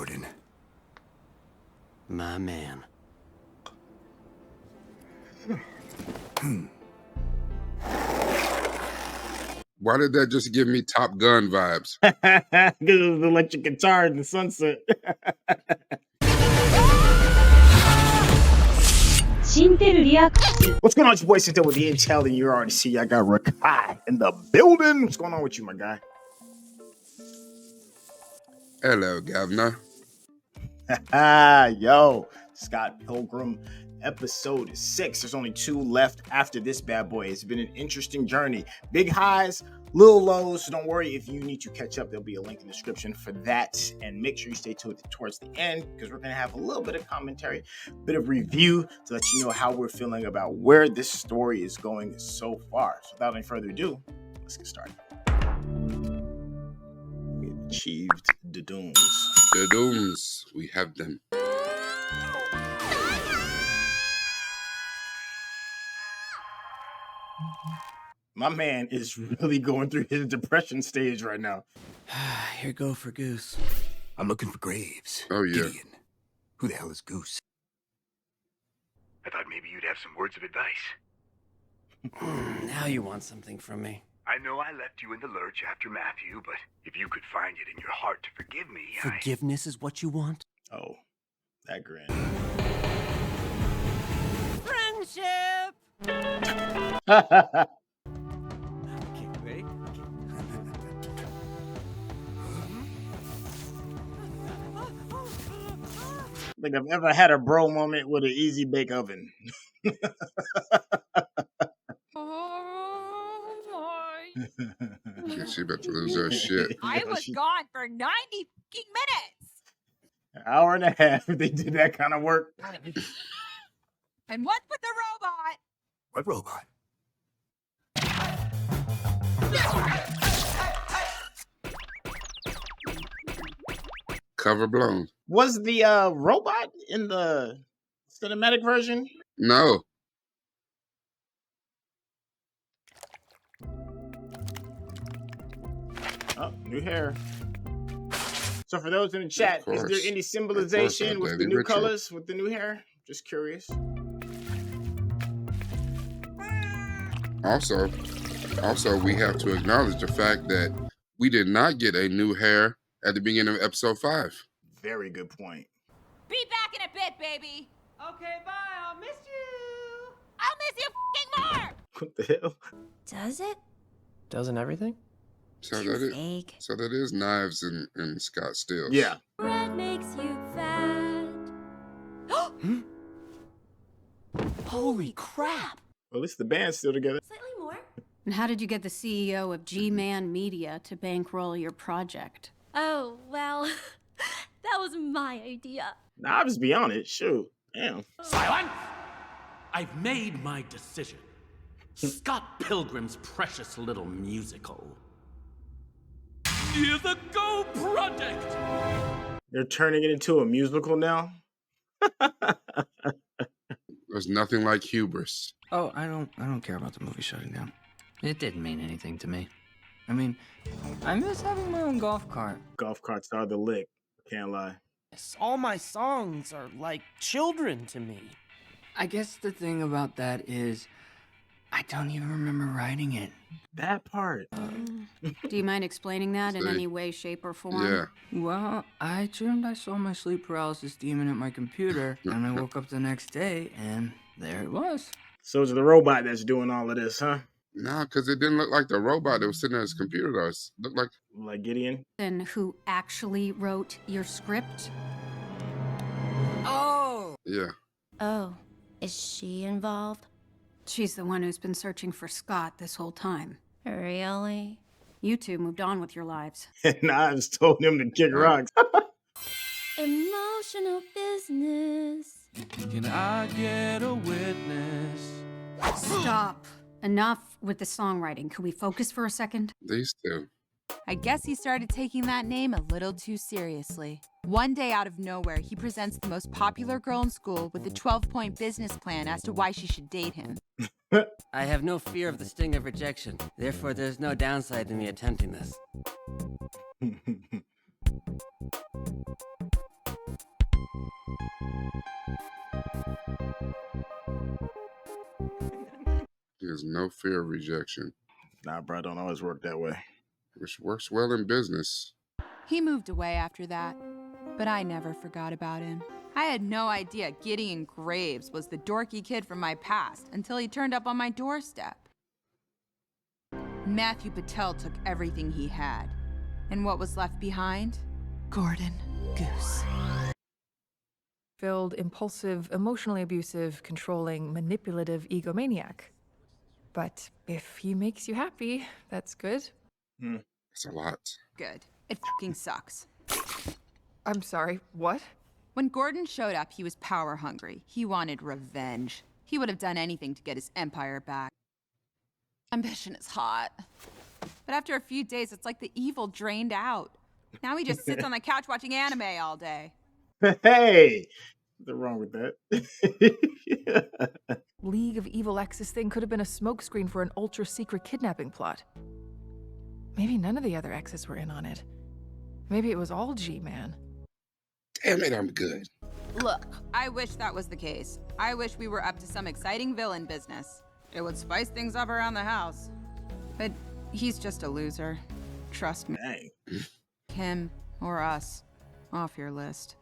Warden. My man. Why did that just give me Top Gun vibes? Because it was the electric guitar in the sunset. What's going on, it's your boy Sintel with the Intel, and you already see I got Rakai in the building. What's going on with you, my guy? Hello, Governor. Yo, Scott Pilgrim, episode 6. There's only 2 left after this bad boy. It's been an interesting journey. Big highs, little lows. So don't worry if you need to catch up. There'll be a link in the description for that. And make sure you stay towards the end, because we're going to have a little bit of commentary, a bit of review to let you know how we're feeling about where this story is going so far. So without any further ado, let's get started. We achieved the dooms. The dooms, we have them. My man is really going through his depression stage right now. Here go for Goose. I'm looking for Graves. Oh, yeah. Gideon. Who the hell is Goose? I thought maybe you'd have some words of advice. Now you want something from me. I know I left you in the lurch after Matthew, but if you could find it in your heart to forgive me, Forgiveness is what you want? Oh, that grin. Friendship! Okay, ready? I think I've ever had a bro moment with an easy bake oven. Yeah, she about to lose her shit. I was gone for 90 fucking minutes. An hour and a half. They did that kind of work. And what's with the robot? What robot? Cover blown. Was the robot in the cinematic version? No. Oh, new hair. So for those in the chat, is there any symbolization with the new colors, with the new hair? Just curious. Also, we have to acknowledge the fact that we did not get a new hair at the beginning of episode 5. Very good point. Be back in a bit, baby. Okay, bye. I'll miss you. I'll miss you fucking more. What the hell? Does it? Doesn't everything? So Too that is vague. so that is Knives and Scott Stills. Yeah. Bread makes you fat. Holy crap! Well, at least the band's still together. Slightly more. And how did you get the CEO of G-Man Media to bankroll your project? Oh, well, that was my idea. Nah, I'll just be on it. Shoot. Damn. Silence! I've made my decision. Scott Pilgrim's precious little musical is a Go project! They're turning it into a musical now? There's nothing like hubris. Oh, I don't care about the movie shutting down. It didn't mean anything to me. I mean, I miss having my own golf cart. Golf carts are the lick. Can't lie. All my songs are like children to me. I guess the thing about that is, I don't even remember writing it. That part. Do you mind explaining that in See? any way, shape, or form? Yeah. Well, I dreamed I saw my sleep paralysis demon at my computer, and I woke up the next day, and there it was. So it's the robot that's doing all of this, huh? No, because it didn't look like the robot that was sitting at his computer. Though. It looked like Gideon? And who actually wrote your script? Oh! yeah. Oh, is she involved? She's the one who's been searching for Scott this whole time. Really? You two moved on with your lives. Knives told him to kick rocks. Emotional business. Can I get a witness? Stop. Enough with the songwriting. Can we focus for a second? These two. I guess he started taking that name a little too seriously. One day out of nowhere, he presents the most popular girl in school with a 12-point business plan as to why she should date him. I have no fear of the sting of rejection. Therefore, there's no downside to me attempting this. There's no fear of rejection, Nah, bro, don't always work that way. which works well in business. He moved away after that, but I never forgot about him. I had no idea Gideon Graves was the dorky kid from my past until he turned up on my doorstep. Matthew Patel took everything he had. And what was left behind? Gordon Goose. Filled, impulsive, emotionally abusive, controlling, manipulative egomaniac. But if he makes you happy, that's good. That's a lot. Good. It fucking sucks. I'm sorry, what? When Gordon showed up, he was power hungry. He wanted revenge. He would have done anything to get his empire back. Ambition is hot. But after a few days, it's like the evil drained out. Now he just sits on the couch watching anime all day. Hey, nothing wrong with that. League of Evil Exes thing could have been a smokescreen for an ultra-secret kidnapping plot. Maybe none of the other exes were in on it. Maybe it was all G-Man. Damn it, I'm good. Look, I wish that was the case. I wish we were up to some exciting villain business. It would spice things up around the house. But he's just a loser. Trust me. Dang. Him or us. Off your list.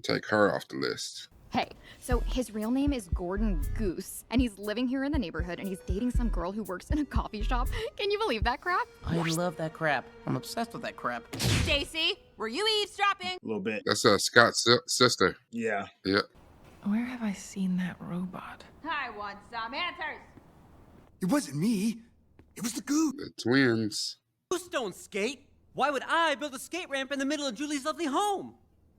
Take her off the list. Hey, so his real name is Gordon Goose, and he's living here in the neighborhood, and he's dating some girl who works in a coffee shop. Can you believe that crap? I love that crap. I'm obsessed with that crap. Stacy, were you eavesdropping? A little bit. That's Scott's sister. Yeah. Yep. Where have I seen that robot? I want some answers. It wasn't me. It was the goose. The twins. Goose don't skate. Why would I build a skate ramp in the middle of Julie's lovely home?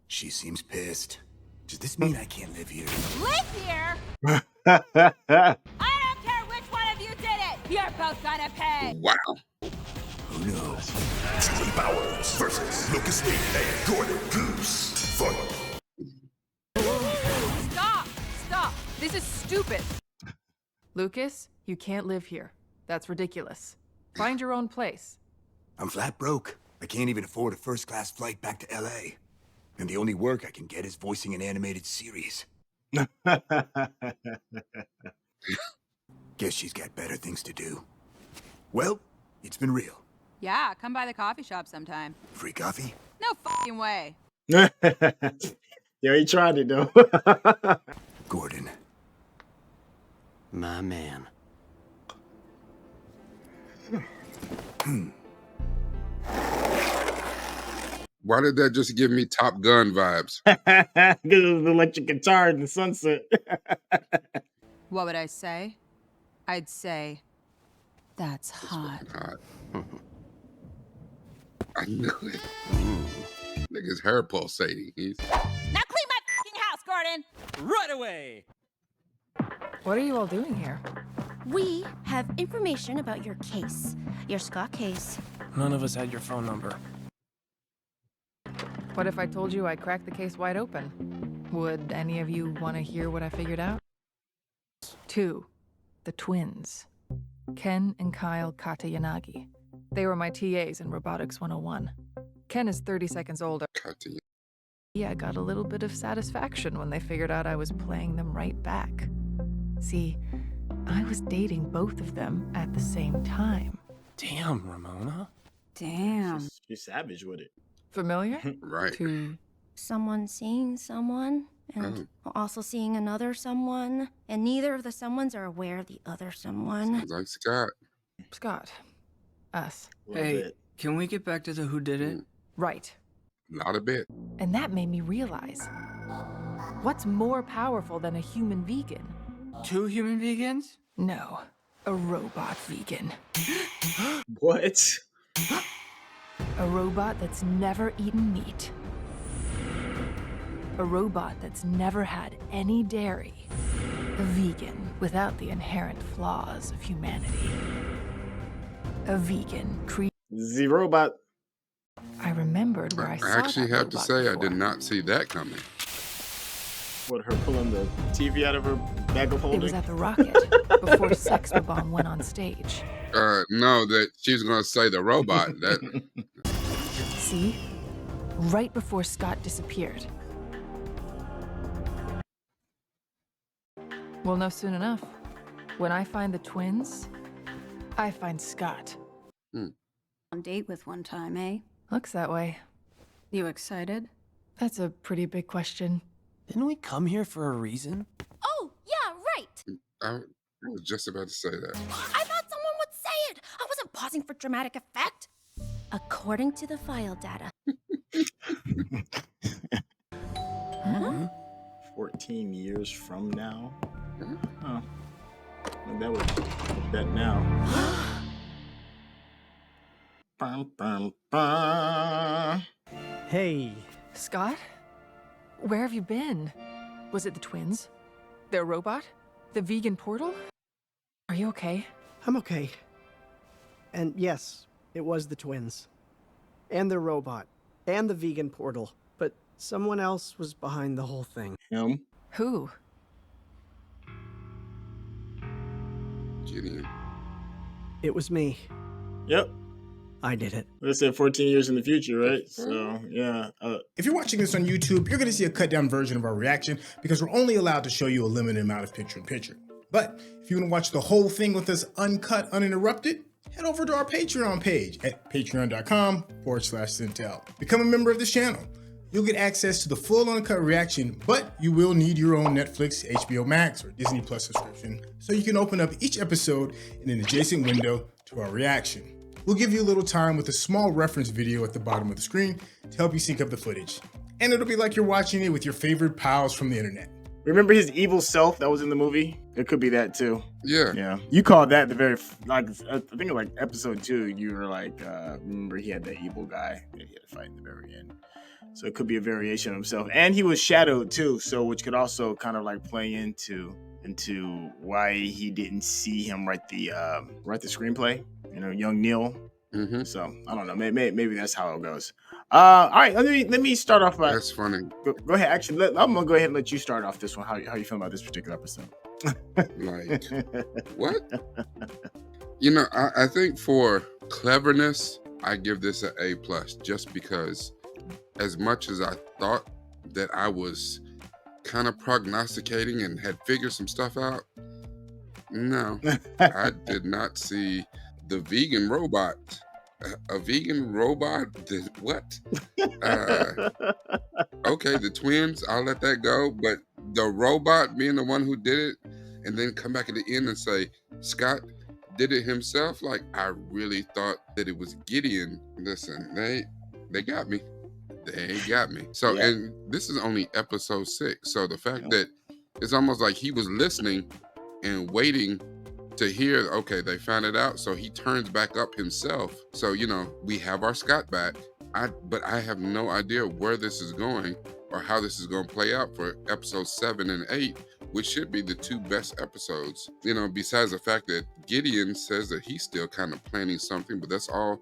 She seems pissed. Does this mean I can't live here? Live here? I don't care which one of you did it. You're both gonna pay. Wow. Who knows? Julie Bowers versus Lucas Lee and Gordon Goose. Fight. Stop! This is stupid! Lucas, you can't live here. That's ridiculous. Find your own place. I'm flat broke. I can't even afford a first-class flight back to LA. And the only work I can get is voicing an animated series. Guess she's got better things to do. Well, it's been real. Yeah, come by the coffee shop sometime. Free coffee? No fucking way. Yeah, he tried it though. Gordon. My man. Why did that just give me Top Gun vibes? Because it was the electric guitar in the sunset. What would I say? I'd say, that's hot. Hot. I knew it. Nigga's hair pulsating. Now clean my fucking house, Gordon! Right away! What are you all doing here? We have information about your case. Your Scott case. None of us had your phone number. What if I told you I cracked the case wide open? Would any of you want to hear what I figured out? 2. The twins. Ken and Kyle Katayanagi. They were my TAs in Robotics 101. Ken is 30 seconds older. Yeah, I got a little bit of satisfaction when they figured out I was playing them right back. See, I was dating both of them at the same time. Damn, Ramona. Damn. She's savage with it. Familiar? Right. 2. Someone seeing someone, and also seeing another someone, and neither of the someones are aware of the other someone. Sounds like Scott. Scott. Us. Hey, can we get back to the whodidit? Right. Not a bit. And that made me realize, what's more powerful than a human vegan? 2 human vegans? No, a robot vegan. What? A robot that's never eaten meat. A robot that's never had any dairy. A vegan without the inherent flaws of humanity. A vegan The robot. I remembered where I saw I actually that have to robot say I before. did not see that coming. What, her pulling the TV out of her bag of holding? It was at the Rocket, before Sex Bomb went on stage. No, that she's gonna say the robot. That See? Right before Scott disappeared. We'll know soon enough. When I find the twins, I find Scott. On date with one time, eh? Looks that way. You excited? That's a pretty big question. Didn't we come here for a reason? Oh, yeah, right. I was just about to say that. I thought someone would say it. I wasn't pausing for dramatic effect. According to the file data. 14 years from now? Huh. That would that now. Bum, bum, bum. Hey. Scott? Where have you been? Was it the twins? Their robot? The vegan portal? Are you okay? I'm okay. And yes, it was the twins. And their robot. And the vegan portal. But someone else was behind the whole thing. Him? Who? Gideon. It was me. Yep. I did it. Let's say 14 years in the future, right? So, yeah. If you're watching this on YouTube, you're going to see a cut down version of our reaction because we're only allowed to show you a limited amount of picture-in-picture. But if you want to watch the whole thing with us uncut, uninterrupted, head over to our Patreon page at patreon.com/Sintel. Become a member of this channel. You'll get access to the full uncut reaction, but you will need your own Netflix, HBO Max, or Disney Plus subscription so you can open up each episode in an adjacent window to our reaction. We'll give you a little time with a small reference video at the bottom of the screen to help you sync up the footage. And it'll be like you're watching it with your favorite pals from the internet. Remember his evil self that was in the movie? It could be that too. Yeah. Yeah. You called that the very, like, I think like episode 2, you were like, remember he had that evil guy that he had to fight in the very end. So it could be a variation of himself. And he was shadowed too, so which could also kind of like play into why he didn't see him write the screenplay. You know, young Neil. Mm-hmm. So I don't know. Maybe that's how it goes. All right. Let me start off. That's funny. Go ahead. Actually, I'm gonna go ahead and let you start off this one. How you feel about this particular episode? Like what? You know, I think for cleverness, I give this an A+, just because as much as I thought that I was kind of prognosticating and had figured some stuff out, no, I did not see the vegan robot. A vegan robot? What? Okay, the twins, I'll let that go. But the robot being the one who did it, and then come back at the end and say, Scott did it himself? Like, I really thought that it was Gideon. Listen, they got me. They got me. So, yeah. And this is only episode 6. So the fact that it's almost like he was listening and waiting to hear, okay, they found it out. So he turns back up himself. So, you know, we have our Scott back. But I have no idea where this is going or how this is going to play out for episodes 7 and 8, which should be the 2 best episodes. You know, besides the fact that Gideon says that he's still kind of planning something, but that's all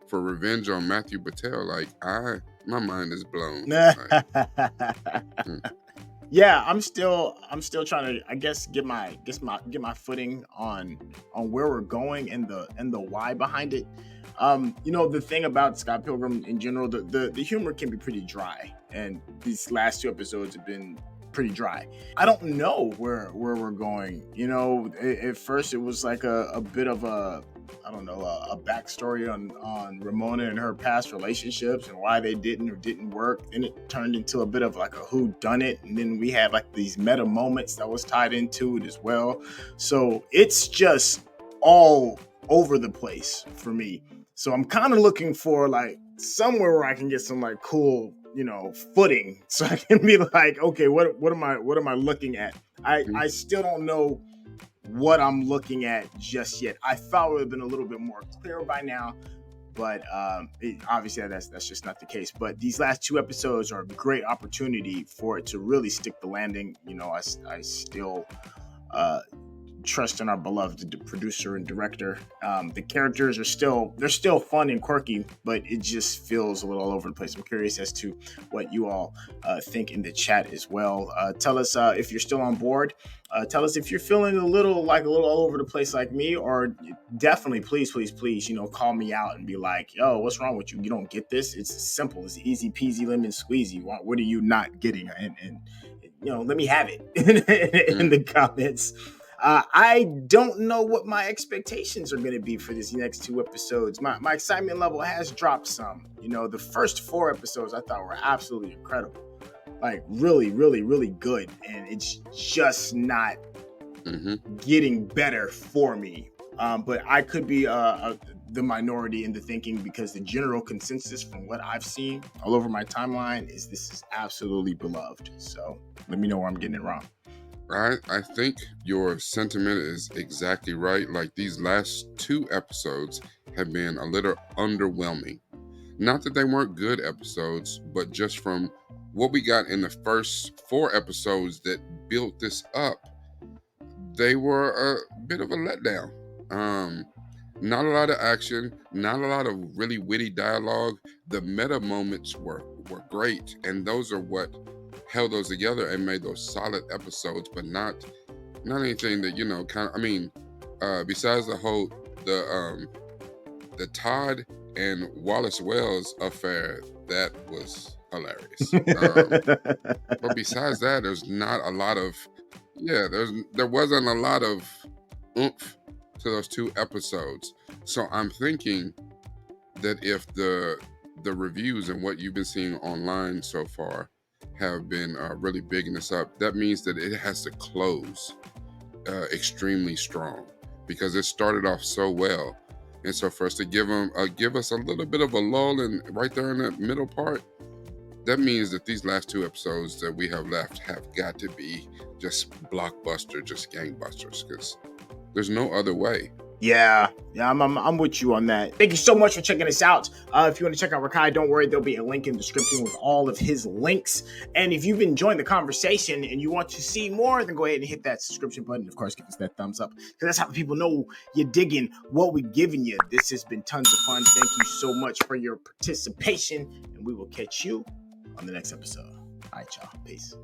for revenge on Matthew Patel. Like, my mind is blown. Yeah, I'm still trying to, I guess, get my footing on where we're going and the why behind it. You know, the thing about Scott Pilgrim in general, the humor can be pretty dry, and these last 2 episodes have been pretty dry. I don't know where we're going. You know, at first it was like a bit of a backstory on Ramona and her past relationships and why they didn't work. Then it turned into a bit of like a whodunit, and then we had like these meta moments that was tied into it as well. So it's just all over the place for me. So I'm kind of looking for like somewhere where I can get some like cool, you know, footing, so I can be like, okay, what am I looking at? I still don't know what I'm looking at just yet. I thought it would have been a little bit more clear by now, but obviously that's just not the case. But these last 2 episodes are a great opportunity for it to really stick the landing. You know, I still trust in our beloved producer and director. The characters are still fun and quirky, but it just feels a little all over the place. I'm curious as to what you all think in the chat as well. Tell us if you're still on board. Tell us if you're feeling a little all over the place like me, or definitely please, you know, call me out and be like, yo, what's wrong with you? You don't get this? It's simple. It's easy peasy lemon squeezy. What are you not getting? And let me have it in the comments. I don't know what my expectations are going to be for these next 2 episodes. My excitement level has dropped some. The first 4 episodes I thought were absolutely incredible. Like really, really, really good. And it's just not getting better for me. But I could be the minority in the thinking, because the general consensus from what I've seen all over my timeline is this is absolutely beloved. So let me know where I'm getting it wrong. I think your sentiment is exactly right. Like, these last 2 episodes have been a little underwhelming. Not that they weren't good episodes, but just from what we got in the first 4 episodes that built this up, they were a bit of a letdown. Not a lot of action, not a lot of really witty dialogue. The meta moments were great, and those are what held those together and made those solid episodes, but not anything that besides the Todd and Wallace Wells affair, that was hilarious. But besides that, there's not a lot of there wasn't a lot of oomph to those 2 episodes. So I'm thinking that if the reviews and what you've been seeing online so far have been really bigging this up, that means that it has to close extremely strong, because it started off so well. And so for us to give us a little bit of a lull right there in that middle part, that means that these last 2 episodes that we have left have got to be just blockbuster, just gangbusters, because there's no other way. Yeah, I'm with you on that. Thank you so much for checking us out. If you want to check out Rakai, don't worry, there'll be a link in the description with all of his links. And if you've been enjoying the conversation and you want to see more, then go ahead and hit that subscription button. Of course, give us that thumbs up, because that's how people know you're digging what we're giving you. This has been tons of fun. Thank you so much for your participation, and we will catch you on the next episode. All right, y'all. Peace.